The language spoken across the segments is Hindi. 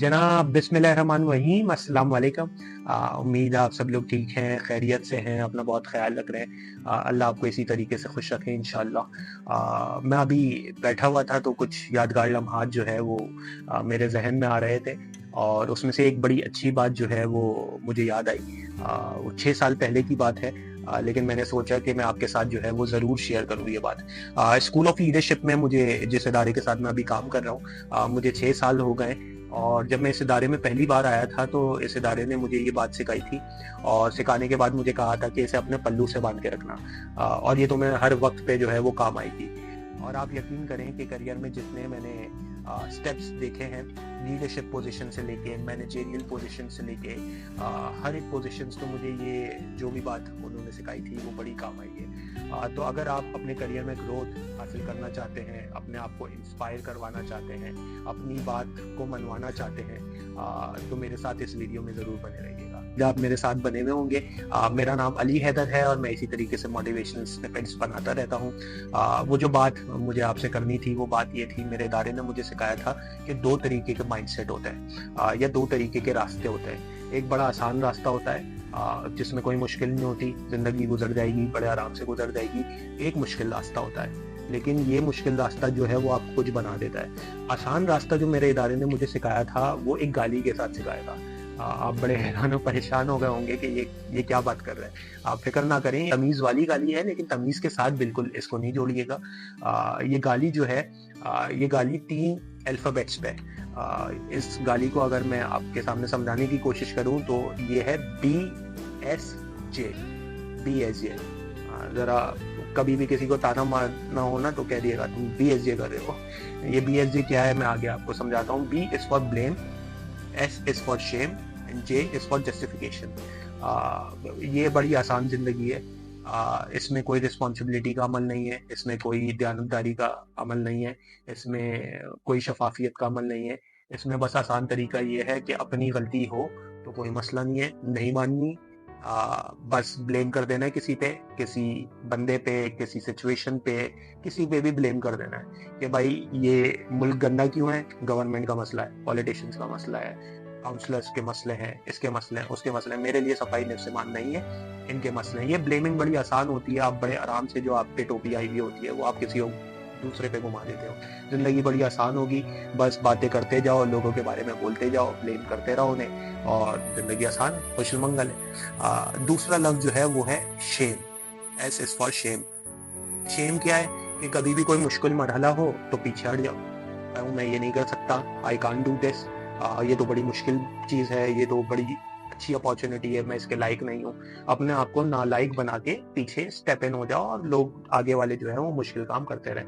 जनाब बिस्मिल्लाहिर्रहमानिर्रहीम, अस्सलाम वालेकुम। उम्मीद है आप सब लोग ठीक हैं, खैरियत से हैं, अपना बहुत ख्याल रख रहे हैं। अल्लाह आपको इसी तरीके से खुश रखे इंशाअल्लाह। मैं अभी बैठा हुआ था तो कुछ यादगार लम्हात जो है वो मेरे जहन में आ रहे थे और उसमें से एक बड़ी अच्छी बात जो है वो मुझे याद आई। वो 6 साल पहले की बात है, लेकिन मैंने सोचा कि मैं आपके साथ जो है वो ज़रूर शेयर करूँ ये बात। स्कूल ऑफ लीडरशिप में मुझे जिस इदारे के साथ मैं अभी काम कर रहा हूँ, मुझे 6 साल हो गए और जब मैं इस इदारे में पहली बार आया था तो इस इदारे ने मुझे ये बात सिखाई थी और सिखाने के बाद मुझे कहा था कि इसे अपने पल्लू से बांध के रखना, और ये तुम्हें हर वक्त पे जो है वो काम आएगी। और आप यकीन करें कि करियर में जितने मैंने स्टेप्स देखे हैं, लीडरशिप पोजीशन से लेके मैनेजरियल पोजीशन से लेके हर एक पोजीशंस तो मुझे ये जो भी बात उन्होंने सिखाई थी वो बड़ी काम आई है। तो अगर आप अपने करियर में ग्रोथ हासिल करना चाहते हैं, अपने आप को इंस्पायर करवाना चाहते हैं, अपनी बात को मनवाना चाहते हैं, तो मेरे साथ इस वीडियो में ज़रूर बने रहिएगा। आप मेरे साथ बने हुए होंगे। मेरा नाम अली हैदर है और मैं इसी तरीके से मोटिवेशनल स्निपेट्स बनाता रहता हूँ। वो जो बात मुझे आपसे करनी थी वो बात ये थी, मेरे इदारे ने मुझे सिखाया था कि 2 तरीके के माइंडसेट होते हैं या 2 तरीके के रास्ते होते हैं। एक बड़ा आसान रास्ता होता है जिसमें कोई मुश्किल नहीं होती, जिंदगी गुजर जाएगी, बड़े आराम से गुजर जाएगी। एक मुश्किल रास्ता होता है, लेकिन ये मुश्किल रास्ता जो है वो आपको कुछ बना देता है। आसान रास्ता जो मेरे इदारे ने मुझे सिखाया था वो एक गाली के साथ सिखाया था। आप बड़े हैरान और परेशान हो गए होंगे कि ये क्या बात कर रहे हैं। आप फिक्र ना करें, तमीज वाली गाली है, लेकिन तमीज के साथ बिल्कुल इसको नहीं जोड़िएगा। ये गाली जो है, ये गाली 3 अल्फाबेट्स पे। इस गाली को अगर मैं आपके सामने समझाने की कोशिश करूं तो ये है BSJ। BSJ जरा कभी भी किसी को ताना मारना हो ना तो कह दिएगा तुम BSJ कर रहे हो। ये BSJ क्या है मैं आगे आपको समझाता हूँ। B is for blame, S is for shame and J is for justification. ये बड़ी आसान जिंदगी है। इसमें कोई रिस्पॉन्सिबिलिटी का अमल नहीं है, इसमें कोई दयानतदारी का अमल नहीं है, इसमें कोई शफाफियत का अमल नहीं है। इसमें बस आसान तरीका ये है कि अपनी गलती हो तो कोई मसला नहीं है, नहीं माननी, बस ब्लेम कर देना है किसी पे, किसी बंदे पे, किसी सिचुएशन पे, किसी पे भी ब्लेम कर देना है कि भाई ये मुल्क गंदा क्यों है, गवर्नमेंट का मसला है, पॉलिटिशियंस का मसला है, काउंसलर्स के मसले हैं, इसके मसले हैं, उसके मसले हैं, मेरे लिए सफाई नफ्स-ए-मान नहीं है, इनके मसले हैं। ये ब्लेमिंग बड़ी आसान होती है। आप बड़े आराम से जो आप पे टोपी आई हुई होती है वो आप किसी दूसरे पे घुमा देते हो। जिंदगी बड़ी आसान होगी, बस बातें करते जाओ, लोगों के बारे में बोलते जाओ, ब्लेम करते रहो उन्हें और जिंदगी आसान है, खुश मंगल है। दूसरा लफ्ज जो है वो है shame. S is for shame. Shame क्या है कि कभी भी कोई मुश्किल मरहला हो तो पीछे हट जाओ, मैं ये नहीं कर सकता, आई कांट डू दिस, ये तो बड़ी मुश्किल चीज़ है, ये तो बड़ी अच्छी अपॉर्चुनिटी है, मैं इसके लायक नहीं हूँ। अपने आप को नालायक बना के पीछे स्टेप इन हो जाओ और लोग आगे वाले जो है वो मुश्किल काम करते रहे।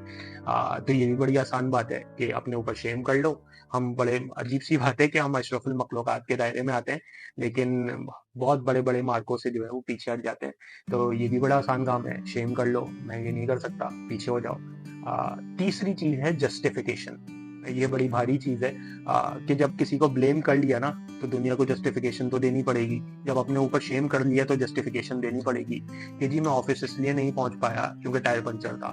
तो ये भी बड़ी आसान बात है कि अपने ऊपर शेम कर लो। हम बड़े अजीब सी बात है कि हम अशरफुल मखलूकात के दायरे में आते हैं, लेकिन बहुत बड़े बड़े मार्कों से जो है वो पीछे हट जाते हैं। तो ये भी बड़ा आसान काम है, शेम कर लो, मैं ये नहीं कर सकता, पीछे हो जाओ। तीसरी चीज है जस्टिफिकेशन। ये बड़ी भारी चीज है कि जब किसी को ब्लेम कर लिया ना तो दुनिया को जस्टिफिकेशन तो देनी पड़ेगी। जब अपने ऊपर शेम कर लिया तो जस्टिफिकेशन देनी पड़ेगी कि जी मैं ऑफिस इसलिए नहीं पहुंच पाया क्योंकि टायर पंचर था,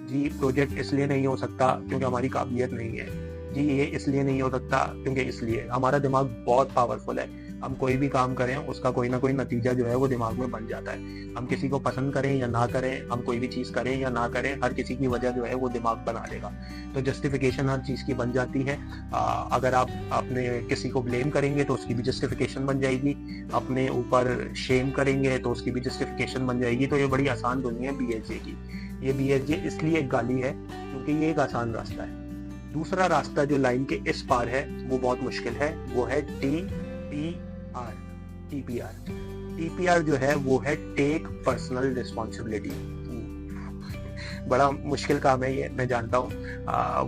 जी प्रोजेक्ट इसलिए नहीं हो सकता क्योंकि हमारी काबिलियत नहीं है, जी ये इसलिए नहीं हो सकता क्योंकि इसलिए। हमारा दिमाग बहुत पावरफुल है, हम कोई भी काम करें उसका कोई ना कोई नतीजा जो है वो दिमाग में बन जाता है। हम किसी को पसंद करें या ना करें, हम कोई भी चीज़ करें या ना करें, हर किसी की वजह जो है वो दिमाग बना लेगा। तो जस्टिफिकेशन हर चीज़ की बन जाती है। अगर आप अपने किसी को ब्लेम करेंगे तो उसकी भी जस्टिफिकेशन बन जाएगी, अपने ऊपर शेम करेंगे तो उसकी भी जस्टिफिकेशन बन जाएगी। तो ये बड़ी आसान दुनिया है BSJ की। ये BSJ इसलिए एक गाली है क्योंकि ये एक आसान रास्ता है। दूसरा रास्ता जो लाइन के इस पार है वो बहुत मुश्किल है, वो है TPR जो है वो है टेक पर्सनल रिस्पॉन्सिबिलिटी। बड़ा मुश्किल काम है ये, मैं जानता हूँ।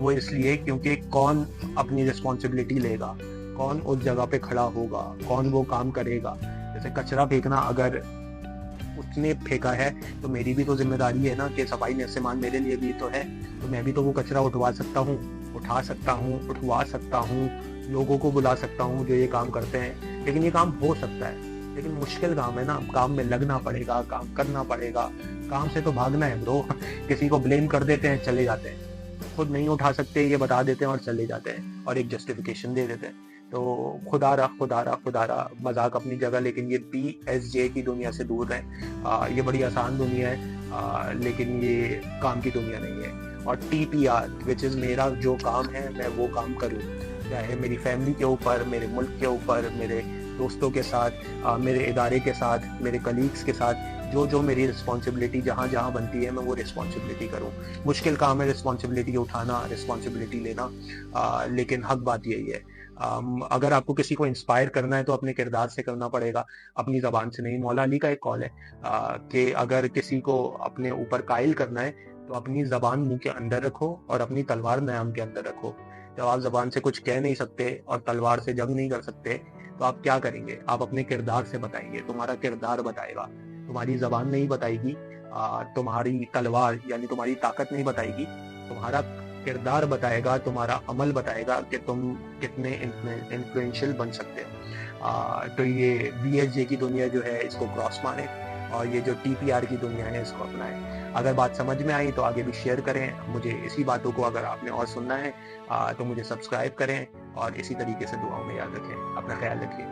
वो इसलिए क्योंकि कौन अपनी रिस्पॉन्सिबिलिटी लेगा, कौन उस जगह पे खड़ा होगा, कौन वो काम करेगा। जैसे कचरा फेंकना, अगर उसने फेंका है तो मेरी भी तो जिम्मेदारी है ना कि सफाई नफ्स-ए-मान मेरे लिए भी तो है, तो मैं भी तो वो कचरा उठवा सकता हूँ, उठा सकता हूँ, उठवा सकता हूँ, लोगों को बुला सकता हूँ जो ये काम करते हैं। लेकिन ये काम हो सकता है, लेकिन मुश्किल काम है ना, काम में लगना पड़ेगा, काम करना पड़ेगा। काम से तो भागना है ब्रो। किसी को ब्लेम कर देते हैं, चले जाते हैं, खुद नहीं उठा सकते ये बता देते हैं और चले जाते हैं और एक जस्टिफिकेशन दे देते हैं। तो खुदा रहा मजाक अपनी जगह, लेकिन ये BSJ की दुनिया से दूर रहें। ये बड़ी आसान दुनिया है, लेकिन ये काम की दुनिया नहीं है। और TPR विच इज़ मेरा जो काम है मैं वो काम करूँ, चाहे मेरी फैमिली के ऊपर, मेरे मुल्क के ऊपर, मेरे दोस्तों के साथ, मेरे इदारे के साथ, मेरे कलीग्स के साथ, जो जो मेरी रिस्पॉन्सिबिलिटी जहाँ जहाँ बनती है मैं वो रिस्पॉन्सिबिलिटी करूँ। मुश्किल काम है रिस्पॉन्सिबिलिटी उठाना, रिस्पॉन्सिबिलिटी लेना, लेकिन हक बात यही है। अगर आपको किसी को इंस्पायर करना है तो अपने किरदार से करना पड़ेगा, अपनी ज़बान से नहीं। मौला अली का एक कॉल है कि अगर किसी को अपने ऊपर कायल करना है तो अपनी ज़बान मुंह के अंदर रखो और अपनी तलवार न्याम के अंदर रखो। जब आप ज़बान से कुछ कह नहीं सकते और तलवार से जंग नहीं कर सकते तो आप क्या करेंगे? आप अपने किरदार से बताएंगे, तुम्हारा किरदार बताएगा, तुम्हारी ज़बान नहीं बताएगी, तुम्हारी तलवार यानी तुम्हारी ताकत नहीं बताएगी, तुम्हारा किरदार बताएगा, तुम्हारा अमल बताएगा कि तुम कितने इन्फ्लुएंशियल बन सकते हो। तो ये BSJ की दुनिया जो है इसको क्रॉस मारें और ये जो TPR की दुनिया है इसको अपनाएं। अगर बात समझ में आई तो आगे भी शेयर करें मुझे। इसी बातों को अगर आपने और सुनना है तो मुझे सब्सक्राइब करें और इसी तरीके से दुआओं में याद रखें। अपना ख्याल रखिए।